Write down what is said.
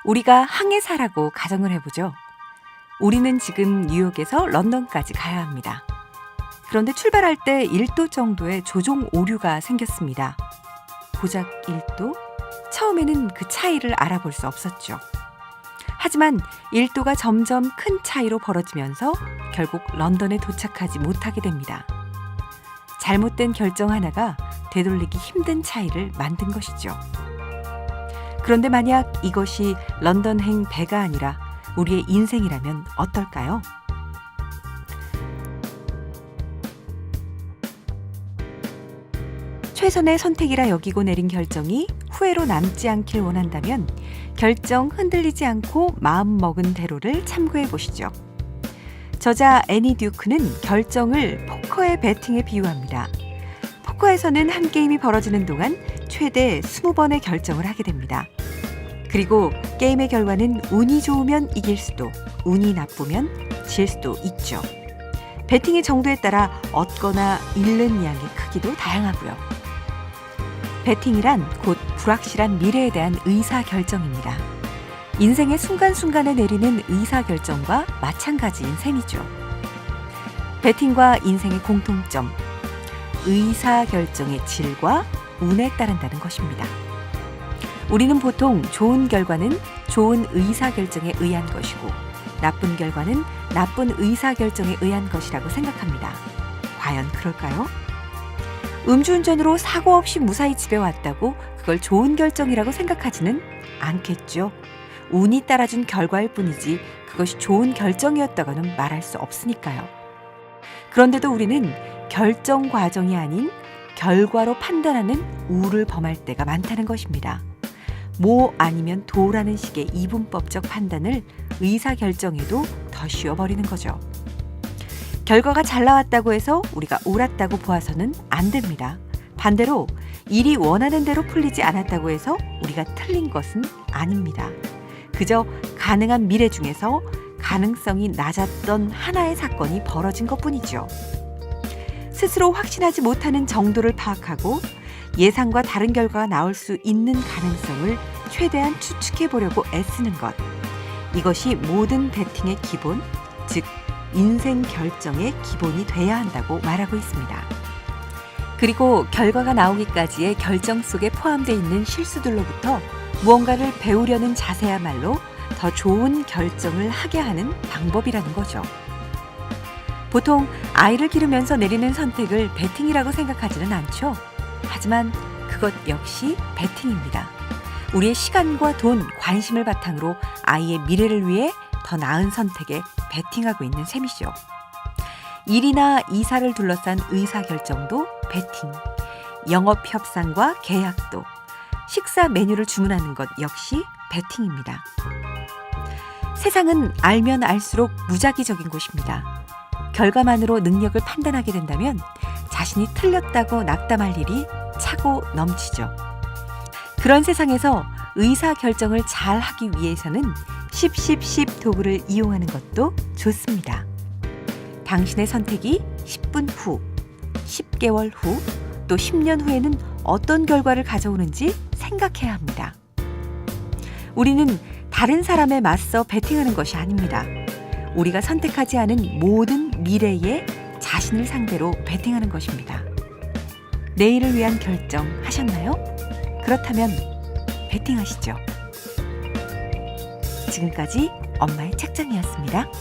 우리가 항해사라고 가정을 해보죠. 우리는 지금 뉴욕에서 런던까지 가야 합니다. 그런데 출발할 때 1도 정도의 조종 오류가 생겼습니다. 고작 1도? 처음에는 그 차이를 알아볼 수 없었죠. 하지만 1도가 점점 큰 차이로 벌어지면서 결국 런던에 도착하지 못하게 됩니다. 잘못된 결정 하나가 되돌리기 힘든 차이를 만든 것이죠. 그런데 만약 이것이 런던행 배가 아니라 우리의 인생이라면 어떨까요? 최선의 선택이라 여기고 내린 결정이 후회로 남지 않길 원한다면 결정 흔들리지 않고 마음먹은 대로를 참고해 보시죠. 저자 애니 듀크는 결정을 포커의 배팅에 비유합니다. 포커에서는 한 게임이 벌어지는 동안 최대 20번의 결정을 하게 됩니다. 그리고 게임의 결과는 운이 좋으면 이길 수도, 운이 나쁘면 질 수도 있죠. 배팅의 정도에 따라 얻거나 잃는 양의 크기도 다양하고요. 배팅이란 곧 불확실한 미래에 대한 의사결정입니다. 인생의 순간순간에 내리는 의사결정과 마찬가지인 셈이죠. 배팅과 인생의 공통점, 의사결정의 질과 운에 따른다는 것입니다. 우리는 보통 좋은 결과는 좋은 의사결정에 의한 것이고 나쁜 결과는 나쁜 의사결정에 의한 것이라고 생각합니다. 과연 그럴까요? 음주운전으로 사고 없이 무사히 집에 왔다고 그걸 좋은 결정이라고 생각하지는 않겠죠. 운이 따라준 결과일 뿐이지 그것이 좋은 결정이었다고는 말할 수 없으니까요. 그런데도 우리는 결정 과정이 아닌 결과로 판단하는 우를 범할 때가 많다는 것입니다. 뭐 아니면 도라는 식의 이분법적 판단을 의사결정에도 더 씌워버리는 거죠. 결과가 잘 나왔다고 해서 우리가 옳았다고 보아서는 안 됩니다. 반대로 일이 원하는 대로 풀리지 않았다고 해서 우리가 틀린 것은 아닙니다. 그저 가능한 미래 중에서 가능성이 낮았던 하나의 사건이 벌어진 것뿐이죠. 스스로 확신하지 못하는 정도를 파악하고 예상과 다른 결과가 나올 수 있는 가능성을 최대한 추측해 보려고 애쓰는 것. 이것이 모든 배팅의 기본, 즉 인생 결정의 기본이 돼야 한다고 말하고 있습니다. 그리고 결과가 나오기까지의 결정 속에 포함되어 있는 실수들로부터 무언가를 배우려는 자세야말로 더 좋은 결정을 하게 하는 방법이라는 거죠. 보통 아이를 기르면서 내리는 선택을 배팅이라고 생각하지는 않죠. 하지만 그것 역시 배팅입니다. 우리의 시간과 돈, 관심을 바탕으로 아이의 미래를 위해 더 나은 선택에 배팅하고 있는 셈이죠. 일이나 이사를 둘러싼 의사결정도 배팅, 영업협상과 계약도, 식사 메뉴를 주문하는 것 역시 배팅입니다. 세상은 알면 알수록 무작위적인 곳입니다. 결과만으로 능력을 판단하게 된다면 자신이 틀렸다고 낙담할 일이 차고 넘치죠. 그런 세상에서 의사결정을 잘 하기 위해서는 10 도구를 이용하는 것도 좋습니다. 당신의 선택이 10분 후, 10개월 후, 또 10년 후에는 어떤 결과를 가져오는지 생각해야 합니다. 우리는 다른 사람에 맞서 배팅하는 것이 아닙니다. 우리가 선택하지 않은 모든 미래에 자신을 상대로 배팅하는 것입니다. 내일을 위한 결정 하셨나요? 그렇다면 배팅하시죠. 지금까지 엄마의 책장이었습니다.